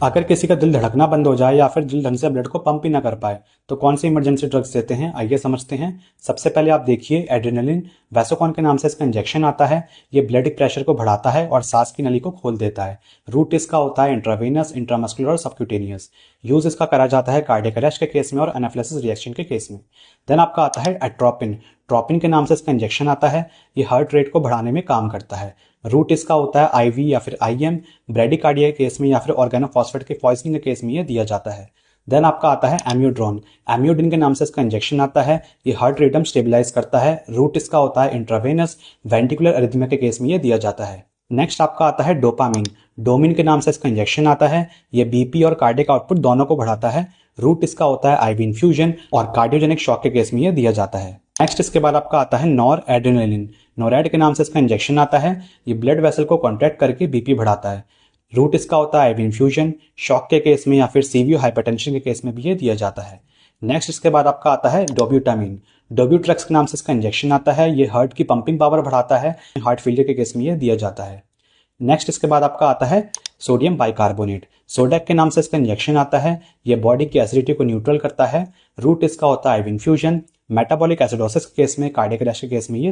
अगर किसी का दिल धड़कना बंद हो जाए या फिर दिल ढंग से ब्लड को पंप ही ना कर पाए तो कौन सी इमरजेंसी ड्रग्स देते हैं, आइए समझते हैं। सबसे पहले आप देखिए एड्रेनलिन। वैसोकॉन के नाम से इसका इंजेक्शन आता है। ये ब्लड प्रेशर को बढ़ाता है और सांस की नली को खोल देता है। रूट इसका होता है इंट्रावेनस, इंट्रामस्कुलर और सबक्यूटेनियस। यूज इसका करा जाता है कार्डियक अरेस्ट के केस में और एनाफिलिसिस रिएक्शन के केस में। देन आपका आता है एट्रोपिन। ट्रोपिन के नाम से इसका इंजेक्शन आता है। ये हार्ट रेट को बढ़ाने में काम करता है। रूट इसका होता है आईवी या फिर आईएम। ब्रेडिकार्डिया के केस में या फिर ऑर्गेनोफॉस्फेट के पॉइजनिंग के केस में ये दिया जाता है। देन आपका आता है एम्यूड्रोन। एम्यूडिन के नाम से इसका इंजेक्शन आता है। ये हार्ट रिदम स्टेबलाइज करता है। रूट इसका होता है इंट्रावेनस। वेंटिकुलर अरिथमिया के केस में ये दिया जाता है। नेक्स्ट आपका आता है डोपामिन। डोमिन के नाम से इसका इंजेक्शन आता है। ये बीपी और कार्डियक आउटपुट दोनों को बढ़ाता है। रूट इसका होता है आईवी इन्फ्यूजन और कार्डियोजेनिक शॉक के केस में ये दिया जाता है। नेक्स्ट इसके बाद आपका आता है नॉर एड्रेनलिन। नोरैड के नाम से इसका इंजेक्शन आता है। ये ब्लड वेसल को कॉन्ट्रैक्ट करके बीपी बढ़ाता है। रूट इसका होता है आईवी इन्फ्यूजन। शॉक के केस में या फिर सीवियर हाइपरटेंशन के केस में भी ये दिया जाता है। नेक्स्ट इसके बाद आपका आता है डोब्यूटामिन। डोब्यूट्रेक्स के नाम से इसका इंजेक्शन आता है। ये हार्ट की पंपिंग पावर बढ़ाता है। हार्ट फेलियर के केस में ये दिया जाता है। नेक्स्ट इसके बाद आपका आता है सोडियम बाइकार्बोनेट। सोडेक के नाम से इसका इंजेक्शन आता है। ये बॉडी की एसिडिटी को न्यूट्रल करता है। रूट इसका होता है आईवी इन्फ्यूजन। मेटाबॉलिक एसिडोसिस के केस में, कार्डियक अरेस्ट के केस में ये